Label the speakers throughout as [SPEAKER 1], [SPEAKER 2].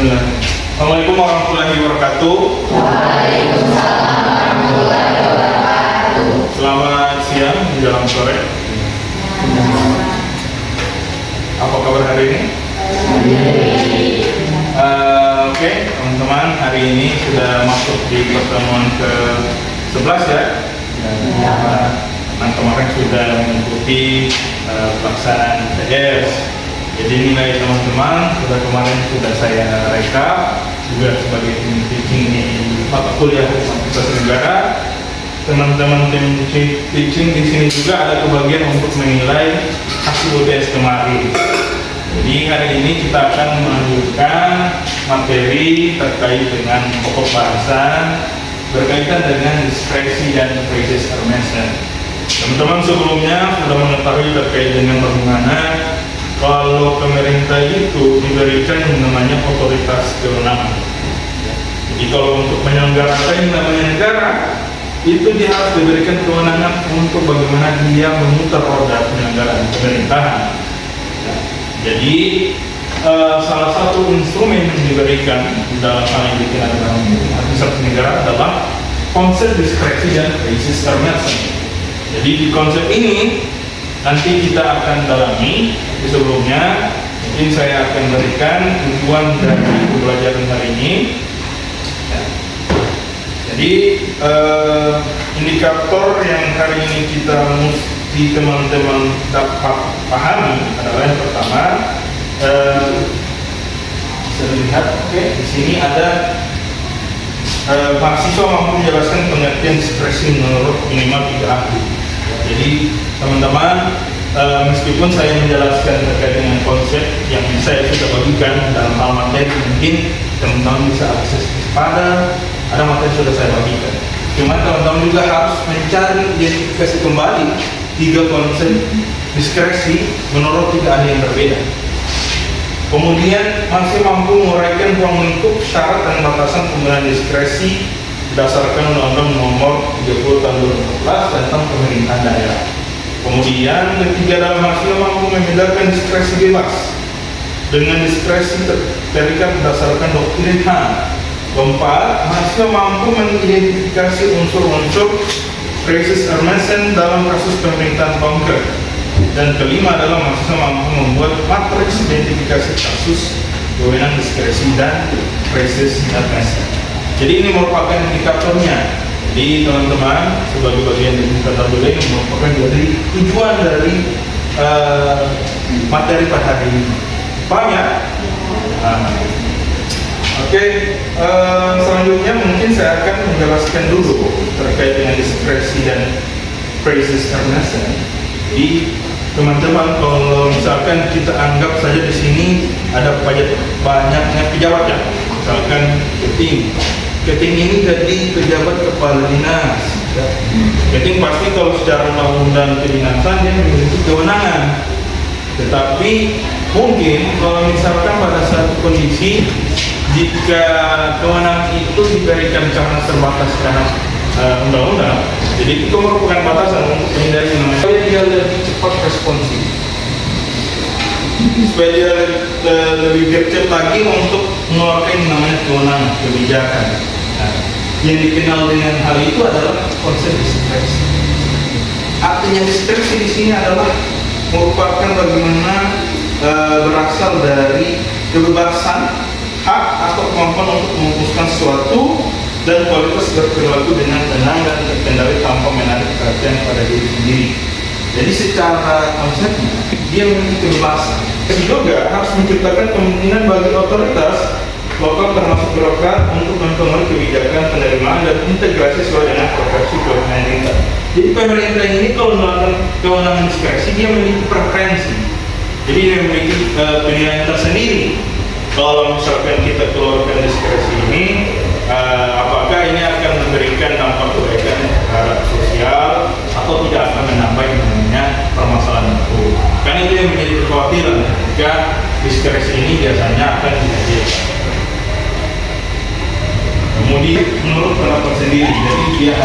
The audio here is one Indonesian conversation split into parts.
[SPEAKER 1] Bismillah. Assalamualaikum warahmatullahi wabarakatuh.
[SPEAKER 2] Waalaikumsalam warahmatullahi wabarakatuh.
[SPEAKER 1] Selamat siang menjelang sore. Apa kabar hari ini? Oke, teman-teman, hari ini sudah masuk di pertemuan ke-11 ya. Kemarin sudah mengikuti pelaksanaan TS. Jadi nilai teman-teman kemarin sudah saya rekap juga sebagai tim teaching di mata kuliah Fakultas Negara. Teman-teman tim teaching di sini juga ada kebagian untuk menilai hasil UTS kemarin. Jadi hari ini kita akan melanjutkan materi terkait dengan pokok bahasan berkaitan dengan diskresi dan phrases Hermansen. Teman-teman sebelumnya sudah mengetahui terkait dengan bagaimana kalau pemerintah itu diberikan yang namanya otoritas kewenangan. Jadi kalau untuk menyelenggarakan yang namanya negara, itu dia harus diberikan kewenangan untuk bagaimana dia memutar roda penyelenggaraan pemerintahan. Jadi salah satu instrumen yang diberikan dalam hal yang dikenal dalam administrasi negara adalah konsep diskresi dan phrases Hermansen. Jadi di konsep ini nanti kita akan dalami. Sebelumnya mungkin saya akan berikan tujuan dari pembelajaran hari ini. Jadi indikator yang hari ini kita mesti teman-teman dapat pahami adalah yang pertama, bisa dilihat, di sini ada mahasiswa mampu menjelaskan pengertian diskresi menurut minimal 3 ahli. Jadi teman-teman, meskipun saya menjelaskan terkait dengan konsep yang saya sudah bagikan dalam hal materi, mungkin teman-teman bisa akses pada ada materi sudah saya bagikan. Cuma teman-teman juga harus mencari identifikasi kembali 3 konsep diskresi menurut 3 ahli yang berbeda. Kemudian masih mampu menguraikan ruang lingkup syarat dan batasan penggunaan diskresi berdasarkan Undang-Undang Nomor 30 Tahun 2014 tentang Pemerintahan Daerah. Kemudian ketiga dalam hasil mampu membedakan diskresi bebas dengan diskresi terikat berdasarkan doktrin HAM. Keempat, hasil mampu mengidentifikasi unsur-unsur phrases Hermansen dalam kasus pemerintahan konkret. Dan kelima adalah mahasiswa mampu membuat matriks identifikasi kasus wewenang diskresi dan phrases Hermansen. Jadi ini merupakan indikatornya. Jadi teman-teman sebagai bagian dari indikator ini merupakan dari tujuan dari materi pada hari ini. Paham ya? Oke, selanjutnya mungkin saya akan menjelaskan dulu terkait dengan diskresi dan phrases Hermansen. Jadi teman-teman, kalau misalkan kita anggap saja di sini ada banyaknya pejabat ya, misalkan Keting ini jadi pejabat kepala dinas. Keting pasti kalau secara undang-undang kedinasan dia memiliki kewenangan. Tetapi mungkin kalau misalkan pada satu kondisi jika kewenangan itu diberikan karena terbatas karena undang-undang, jadi itu merupakan batasan untuk menghindari supaya dia lebih cepat responsif, supaya dia lebih gercep lagi untuk mengeluarkan yang namanya kewenangan kebijakan. Yang dikenal dengan hal itu adalah konsep diskresi. Artinya diskresi di sini adalah merupakan bagaimana berasal dari kebebasan, hak atau kemampuan untuk memutuskan sesuatu dan kualitas berperilaku dengan tenang dan terkendali tanpa menarik perhatian pada diri sendiri. Jadi secara konsepnya dia memiliki kebebasan. Dan juga harus menciptakan kemungkinan bagi otoritas lokal termasuk birokrat untuk mempengaruhi kebijakan penerimaan dan integrasi sesuai dengan preferensi pemerintah. Jadi pemerintah ini kalau melakukan kewenangan diskresi dia memiliki preferensi. Jadi dia memiliki penilaian tersendiri. Kalau misalkan kita keluarkan diskresi ini, apakah ini akan memberikan dampak kebaikan terhadap sosial atau tidak akan menambah yang namanya permasalahan baru. Karena itu yang menjadi kekhawatiran ketika diskresi ini biasanya akan dihadirkan. Kemudian menurut pendapat sendiri, jadi dia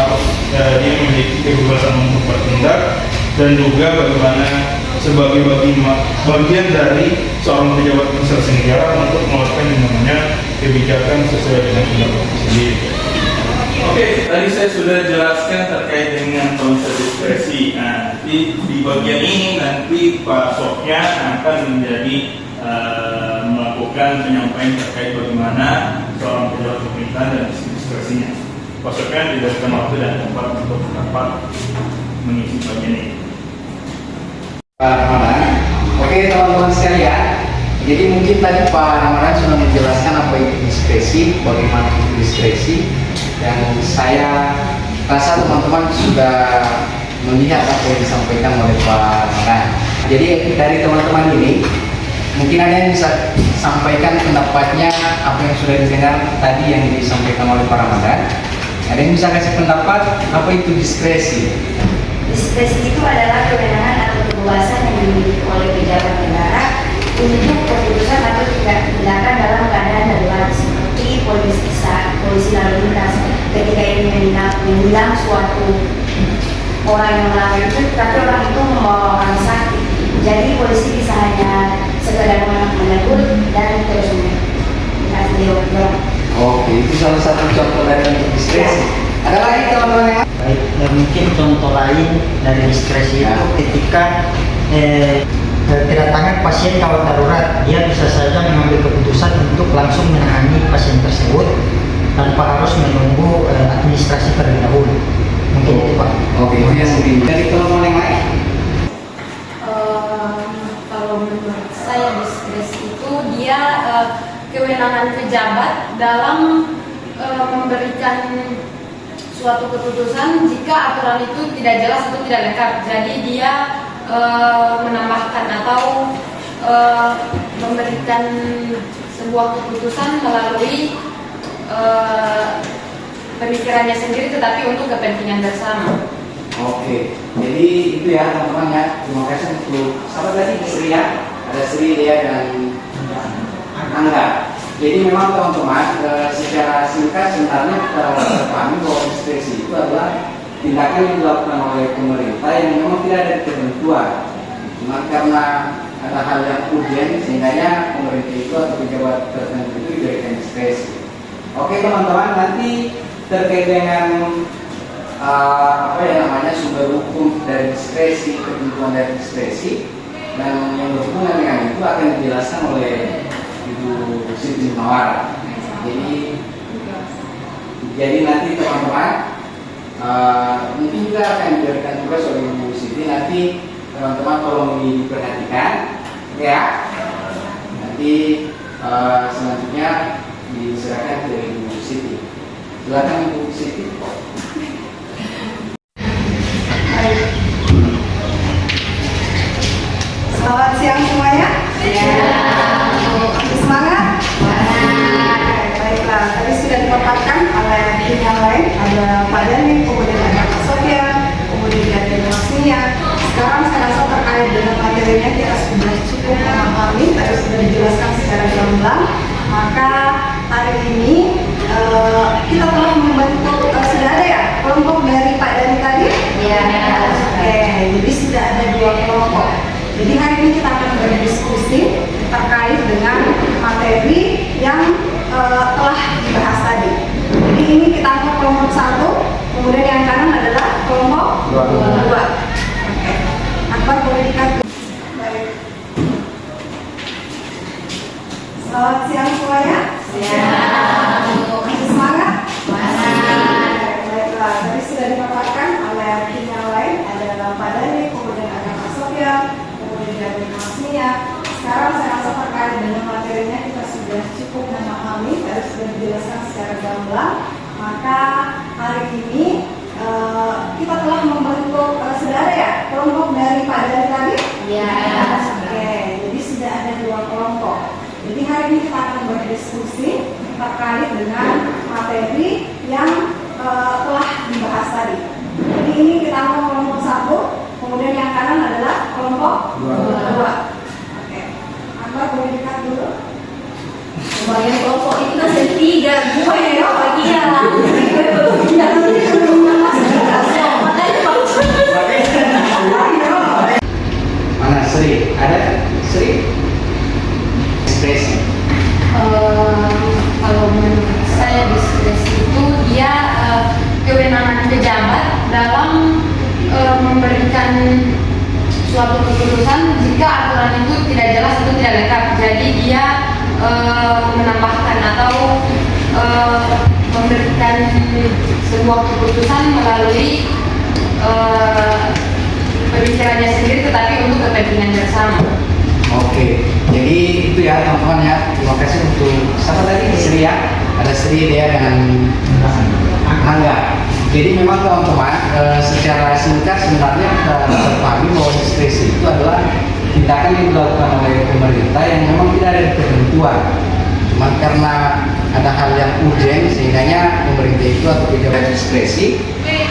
[SPEAKER 1] memiliki kebebasan untuk bertindak dan juga bagaimana sebagai bagian dari seorang pejabat administrasi negara untuk melakukan yang namanya kebijakan sesuai dengan undang-undang itu sendiri. Oke, tadi saya sudah jelaskan terkait dengan konsep diskresi. Nah, di bagian ini nanti Pak Sofyan akan menjadi melakukan penyampaian terkait bagaimana seorang pejabat pemerintahan dan diskresinya. Pak Sofyan diberikan waktu dan tempat untuk dapat mengisi bagian ini.
[SPEAKER 3] Pak Ramadan. Oke teman-teman sekalian, jadi mungkin tadi Pak Ramadan sudah menjelaskan apa itu diskresi, bagaimana itu diskresi, dan saya rasa teman-teman sudah melihat apa yang disampaikan oleh Pak Ramadan. Jadi dari teman-teman ini, mungkin ada yang bisa sampaikan pendapatnya apa yang sudah didengar tadi yang disampaikan oleh Pak Ramadan. Ada yang bisa kasih pendapat apa itu diskresi?
[SPEAKER 2] Diskresi itu adalah kewenangan atau kebebasan yang dimiliki oleh pejabat negara untuk keputusan atau tindakan dalam keadaan darurat seperti polisi lalu lintas ketika ingin menilang suatu orang yang melanggar itu, tapi orang itu membawa orang sakit. Jadi polisi bisa hanya sekedar menegur dan terus dikasih jawab.
[SPEAKER 3] Oke, itu salah satu contoh dari diskresi. Ada lagi teman-teman yang
[SPEAKER 4] Baik, mungkin contoh lain dari diskresi itu ketika kedatangan pasien gawat darurat, dia bisa saja mengambil keputusan untuk langsung menangani pasien tersebut tanpa harus menunggu administrasi terlebih dahulu. Mungkin itu Pak.
[SPEAKER 3] oke, itu yang mungkin dari teman-teman yang lain.
[SPEAKER 5] Kalau menurut saya diskresi itu dia kewenangan pejabat dalam memberikan suatu keputusan jika aturan itu tidak jelas atau tidak lengkap. Jadi dia menambahkan atau memberikan sebuah keputusan melalui pemikirannya sendiri, tetapi untuk kepentingan bersama.
[SPEAKER 3] Oke, jadi itu ya teman-teman ya. Terima kasih untuk sahabat tadi Sri ya. Ada Sri, Dea dan Angga. Jadi memang teman-teman secara singkat sebenarnya kita harus pahami bahwa diskresi itu adalah tindakan yang dilakukan oleh pemerintah yang memang tidak ada ketentuan. Cuma karena ada hal yang urgent sehingga pemerintah itu atau pejabat tertentu itu diberikan diskresi. Oke teman-teman, nanti terkait dengan apa yang namanya sumber hukum dari diskresi, ketentuan dari diskresi dan yang berhubungan dengan itu akan dijelaskan oleh Ibu Siti Mawar. Jadi nanti teman-teman mungkin juga akan diberikan tugas oleh Ibu Siti. Nanti teman-teman tolong diperhatikan ya. Nanti selanjutnya diserahkan ke Ibu Siti. Silakan Ibu Siti.
[SPEAKER 6] Selamat siang semuanya. Semangat? Baiklah, tadi sudah dipaparkan oleh tim yang lain. Ada Pak Dani, kemudian ada Pak Sofyan, kemudian ada Masnya. Sekarang saya rasa terkait dengan materinya kita sudah cukup memahami, tadi sudah dijelaskan secara gamblang. Maka hari ini kita telah membentuk, sudah ada ya kelompok dari Pak Dani tadi?
[SPEAKER 2] Ya.
[SPEAKER 6] Oke, jadi sudah ada 2 kelompok. Jadi hari ini kita akan berdiskusi terkait dengan materi yang telah dibahas tadi. Jadi ini kita angkat kelompok 1, kemudian yang kanan adalah kelompok 2. Oke. Akbar boleh dikatakan. Baik. Selamat siang semuanya. Masih semangat? Baiklah, tadi sudah dipaparkan oleh tim yang lain. Ada Pak Dani, kemudian ada Pak Sofyan, dari Masnya. Sekarang saya rasa terkait dengan materinya kita sudah cukup memahami, tadi sudah dijelaskan secara gamblang. Maka hari ini kita telah membentuk sudah ada ya kelompok dari Pak Dani tadi?
[SPEAKER 2] Ya.
[SPEAKER 6] Oke, jadi sudah ada 2 kelompok. Jadi hari ini kita akan berdiskusi terkait dengan materi yang telah dibahas tadi. Jadi ini kita angkat kelompok 1, kemudian yang kanan adalah kelompok 2. Oke, Akbar boleh dekat dulu.
[SPEAKER 2] Bagian kelompok itu kan setiga, gue ya bagian.
[SPEAKER 3] Mana Sri? Ada Sri? Diskresi.
[SPEAKER 5] Kalau dalam memberikan suatu keputusan jika aturan itu tidak jelas, itu tidak lengkap. Jadi dia menambahkan atau memberikan sebuah keputusan melalui pemikirannya sendiri, tetapi untuk kepentingan bersama.
[SPEAKER 3] Oke, jadi itu ya teman-teman ya. Terima kasih untuk siapa tadi? Sri ya. Ada Sri dia dan Angga. Jadi memang teman-teman secara singkat sebenarnya kita pahami bahwa diskresi itu adalah tindakan yang dilakukan oleh pemerintah yang memang tidak ada ketentuan. Cuma karena ada hal yang urgent sehingganya pemerintah itu atau pejabat diskresi,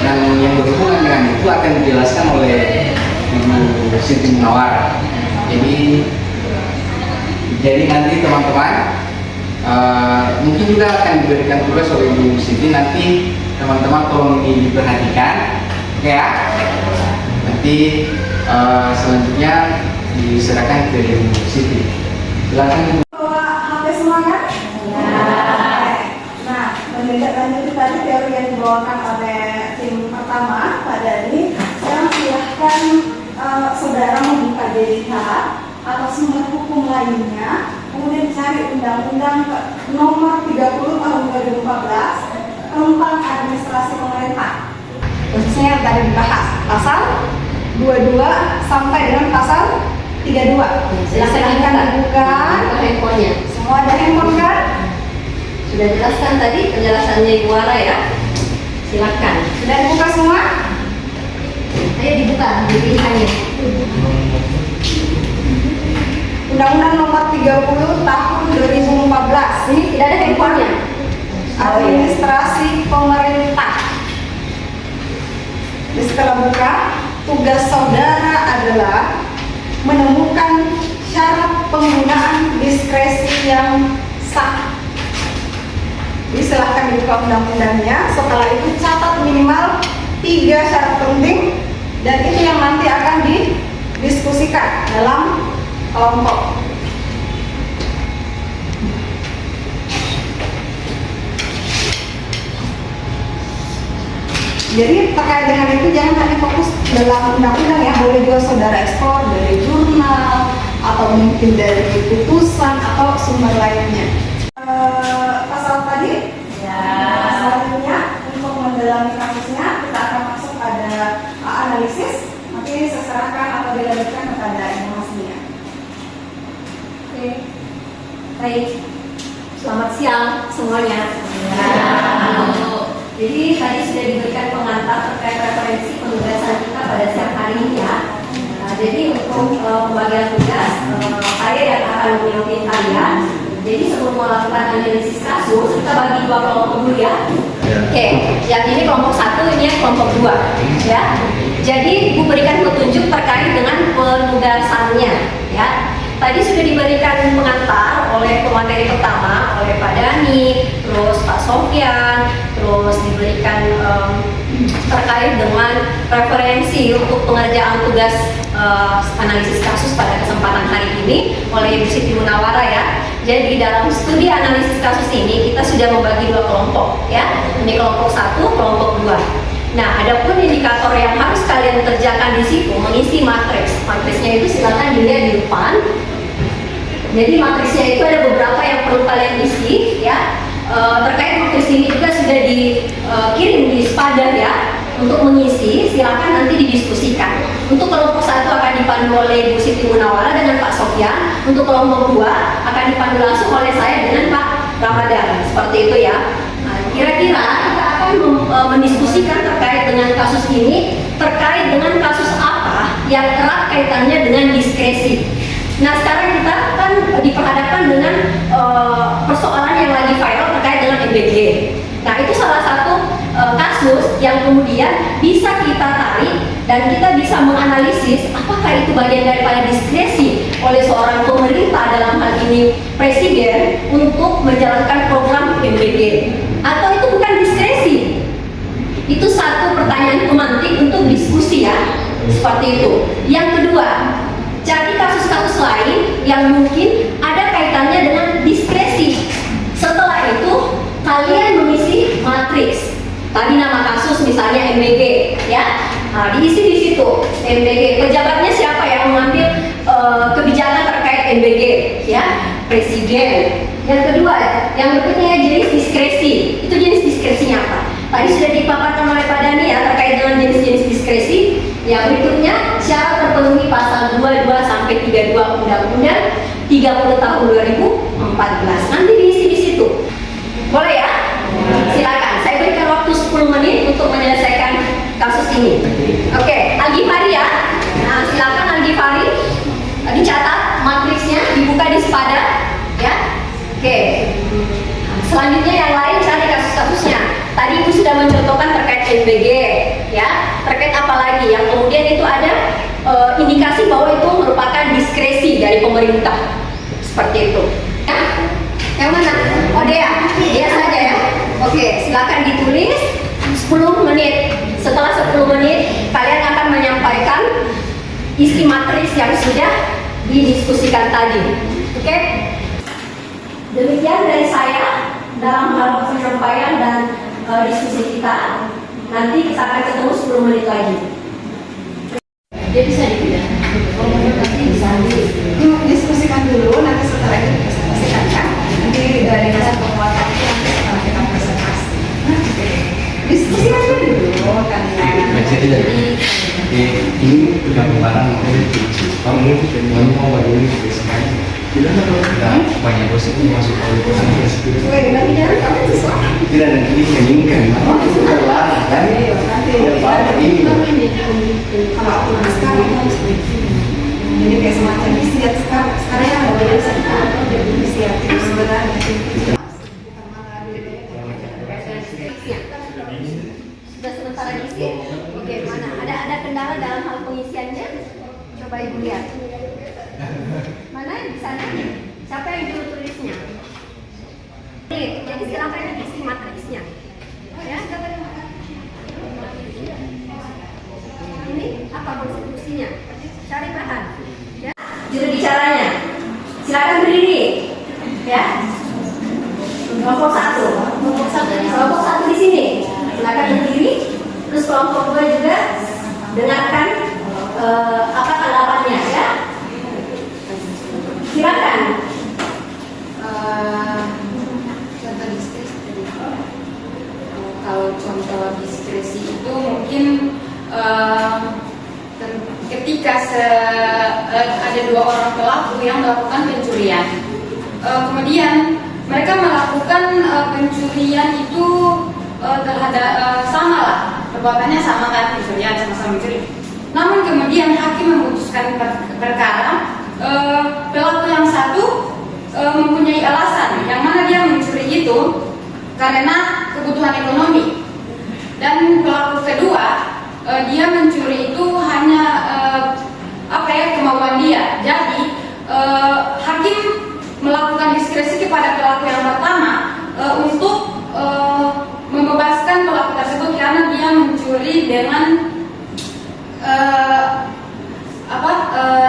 [SPEAKER 3] dan yang berhubungan dengan itu akan dijelaskan oleh Ibu Siti Munawar. Jadi nanti teman-teman mungkin juga akan diberikan tugas oleh Ibu Siti, nanti teman-teman tolong ini diperhatikan, oke ya. Nanti selanjutnya diserahkan ke Ibu Siti. Silakan.
[SPEAKER 6] Bawa HP semua kan? Nah, menindaklanjuti tadi teori yang dibawakan oleh tim pertama pada ini, sekarang silahkan saudara membuka DDH atau sumber hukum lainnya, kemudian cari Undang-Undang Nomor 30 Tahun 2014 tentang administrasi pemerintah. Khususnya yang tadi dibahas pasal 22 sampai dengan pasal 32. Silahkan dibuka.
[SPEAKER 2] Handphonenya.
[SPEAKER 6] Semua ada handphone kan?
[SPEAKER 2] Sudah jelaskan tadi penjelasannya Ibu Ara ya. Silakan.
[SPEAKER 6] Sudah dibuka semua?
[SPEAKER 2] Ayo dibuka pilihannya.
[SPEAKER 6] Undang-Undang Nomor 30 Tahun 2014.
[SPEAKER 2] Ini tidak ada handphonenya.
[SPEAKER 6] Administrasi pemerintah. Jadi setelah buka, tugas saudara adalah menemukan syarat penggunaan diskresi yang sah. Jadi silahkan dibuka undang-undangnya. Setelah itu catat minimal 3 syarat penting, dan itu yang nanti akan didiskusikan dalam kelompok. Jadi terkait dengan itu jangan hanya fokus dalam undang-undang ya, boleh juga saudara ekspor dari jurnal atau mungkin dari putusan atau sumber lainnya. Pasal tadi, selanjutnya untuk mendalami kasusnya kita akan masuk pada analisis. Nanti saya serahkan atau dilanjutkan kepada informasinya.
[SPEAKER 2] Oke. Baik. Selamat siang semuanya. Jadi tadi sudah diberikan pengantar terkait referensi penugasan kita pada siang hari ini ya. Jadi untuk pembagian tugas, saya yang akan memimpin kalian. Jadi sebelum melakukan analisis kasus, kita bagi 2 kelompok dulu ya. Oke, yang ini kelompok 1, ini yang kelompok 2 ya. Jadi Ibu berikan petunjuk terkait dengan penugasannya ya. Tadi sudah diberikan pengantar oleh pemateri pertama, oleh Pak Dani, terus Pak Sofyan, terus diberikan terkait dengan referensi untuk pengerjaan tugas analisis kasus pada kesempatan hari ini oleh Ibu Siti Munawara ya. Jadi dalam studi analisis kasus ini kita sudah membagi 2 kelompok ya. Ini kelompok 1, kelompok 2. Nah, adapun indikator yang harus kalian kerjakan di situ mengisi matriks. Matriksnya itu silakan dilihat di depan. Jadi matriksnya itu ada beberapa yang perlu kalian isi ya. Terkait matriks ini juga sudah dikirim di Spada ya. Untuk mengisi silakan nanti didiskusikan. Untuk kelompok 1 akan dipandu oleh Ibu Siti Munawara dengan Pak Sofyan. Untuk kelompok 2 akan dipandu langsung oleh saya dengan Pak Ramadan. Seperti itu ya. Nah, kira-kira kita akan mendiskusikan terkait dengan kasus ini, terkait dengan kasus apa yang erat kaitannya dengan diskresi. Nah, sekarang kita kan diperhadapkan dengan persoalan yang lagi viral terkait dengan MBG. Nah, itu salah satu kasus yang kemudian bisa kita tarik dan kita bisa menganalisis apakah itu bagian daripada diskresi oleh seorang pemerintah, dalam hal ini presiden, untuk menjalankan program MBG, atau itu bukan diskresi. Itu satu pertanyaan pemantik untuk diskusi ya, seperti itu. Yang kedua, cari kasus-kasus lain yang mungkin ada kaitannya dengan diskresi. Setelah itu kalian mengisi matriks. Tadi nama kasus misalnya MBG ya.
[SPEAKER 7] Nah, diisi di situ MBG. Pejabatnya siapa yang mengambil kebijakan terkait MBG? Ya, presiden. Yang kedua, yang berikutnya jenis diskresi. Itu jenis diskresinya apa? Tadi sudah dipaparkan oleh Pak Dhani ya terkait dengan jenis-jenis diskresi. Yang berikutnya syarat terpenuhi pasal 22 sampai 32 Undang-Undang 30 tahun 2014. Nanti diisi di situ. Boleh ya? Silakan. Saya berikan waktu 10 menit untuk menyelesaikan kasus ini. Oke, Algi Fari ya. Nah, silakan Algi Fari. Dicatat matriksnya, dibuka di sepada ya. Oke. Selanjutnya yang lain cari kasus-kasusnya. Tadi Ibu sudah mencontohkan terkait MBG, ya. Terkait apa lagi? Yang kemudian itu ada indikasi bahwa itu merupakan diskresi dari pemerintah. Seperti itu. Ya. Yang mana? Oh Dea saja ya. Oke, silakan ditulis 10 menit. Setelah 10 menit, kalian akan menyampaikan isi matris yang sudah didiskusikan tadi. Oke? Demikian dari saya dalam hal penyampaian dan diskusi kita. Nanti kita akan ketemu 10 menit lagi. Dia bisa dipilih. Nanti bisa
[SPEAKER 6] Diskusikan dulu, nanti setelah itu dipresentasikan kan. Nanti dari masa penguatan itu nanti setelah kita presentasi. Diskusikan dulu kan.
[SPEAKER 3] Ini udah barang kamu mau bagi ini semuanya. Tidak banyak gosip masuk tidak ada ini meningkat. Nanti
[SPEAKER 6] sekarang jadi kayak semacam istirahat sekarang yang ada istirahat itu sebenarnya.
[SPEAKER 7] Sudah sementara isi. Oke, mana? Ada kendala dalam hal pengisiannya? Coba Ibu lihat. Mana di sana? Siapa yang dulu tulisnya? Jadi silakan diisi matrisnya. Ya. Ini apa konstitusinya? Cari bahan. Ya. Juru bicaranya. Silakan berdiri. Ya. Kelompok 1. Kelompok 1 di sini. Silakan berdiri. Terus kelompok 2 juga dengarkan apa tanggapannya ya. Silakan.
[SPEAKER 5] Contoh diskresi. Kalau contoh diskresi itu mungkin ketika ada 2 orang pelaku yang melakukan pencurian, kemudian mereka melakukan pencurian itu terhadap sama lah, perbuatannya sama kan, pencurian sama-sama mencuri. Namun kemudian hakim memutuskan perkara pelaku yang satu mempunyai alasan yang mana dia mencuri itu karena kebutuhan ekonomi, dan pelaku kedua dia mencuri itu hanya kemauan dia. Jadi hakim melakukan diskresi kepada pelaku yang pertama untuk membebaskan pelaku tersebut karena dia mencuri dengan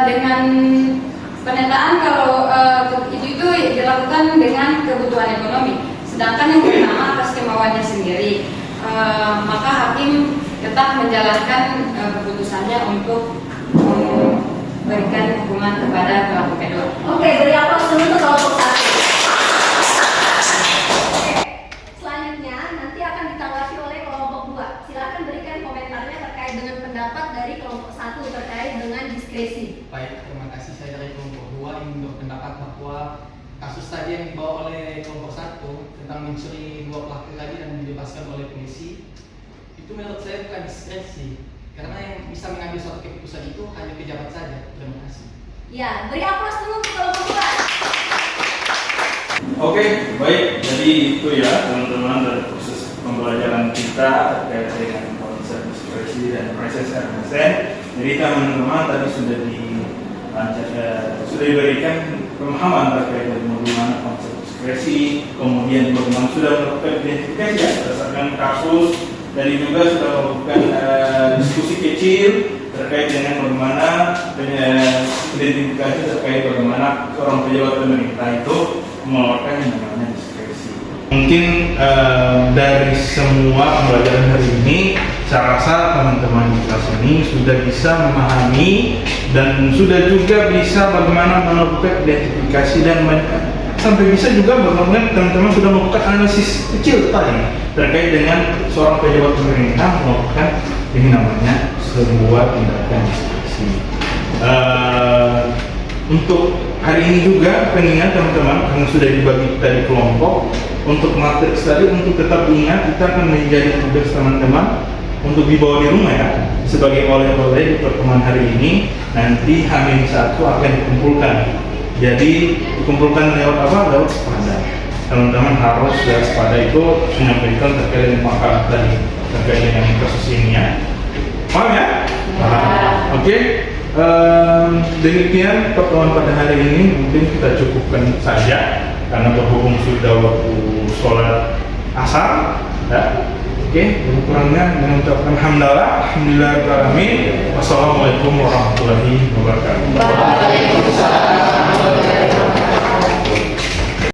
[SPEAKER 5] dengan pendataan kalau itu dilakukan dengan kebutuhan ekonomi, sedangkan yang pertama atas kemauannya sendiri. Maka hakim tetap menjalankan keputusannya untuk memberikan hukuman kepada pelaku kedua.
[SPEAKER 7] Oke, beri aplaus dulu untuk kelompok 1. Selanjutnya nanti akan ditanggapi oleh kelompok 2. Silakan berikan komentarnya terkait dengan pendapat dari kelompok 1 terkait dengan diskresi.
[SPEAKER 8] Baik, terima kasih. Saya dari kelompok 2 ingin berpendapat bahwa kasus tadi yang dibawa oleh kelompok 1 tentang mencuri 2 pelaku tadi dan dibebaskan oleh polisi, itu menurut saya bukan diskresi, karena yang bisa mengambil suatu keputusan itu hanya pejabat saja. Terima kasih.
[SPEAKER 7] Ya, beri aplaus dulu untuk kelompok 2.
[SPEAKER 1] Oke, baik. Jadi itu ya teman-teman dari proses pembelajaran kita terkait dengan konsep diskresi dan proses RMSN. Jadi teman-teman tadi sudah diberikan pemahaman terkait dengan bagaimana konsep diskresi, kemudian bagaimana sudah melakukan identifikasi ya, berdasarkan kasus, dan juga sudah melakukan diskusi kecil terkait dengan bagaimana identifikasi terkait bagaimana seorang pejabat pemerintah itu mengeluarkan yang namanya diskresi. Mungkin dari semua pembelajaran hari ini saya rasa teman-teman di kelas ini sudah bisa memahami dan sudah juga bisa bagaimana melakukan identifikasi dan sampai bisa juga bagaimana teman-teman sudah melakukan analisis kecil tadi terkait dengan seorang pejabat pemerintah melakukan ini namanya sebuah tindakan diskresi. Untuk hari ini juga pengingat teman-teman karena sudah dibagi tadi kelompok untuk matriks tadi, untuk tetap ingat kita akan menjadi tugas teman-teman untuk dibawa di rumah ya sebagai oleh-oleh di pertemuan hari ini. Nanti H-1 akan dikumpulkan, jadi dikumpulkan lewat apa? Lewat sepada. Teman-teman harus sepada itu menyampaikan terkait dengan makalah tadi terkait dengan kasus ini ya. Paham ya? Paham. Oke. Demikian pertemuan pada hari ini, mungkin kita cukupkan saja karena berhubung sudah waktu sholat asar ya. Oke, kurangnya mengucapkan alhamdulillah, wassalamualaikum warahmatullahi wabarakatuh.
[SPEAKER 7] Waalaikumsalam.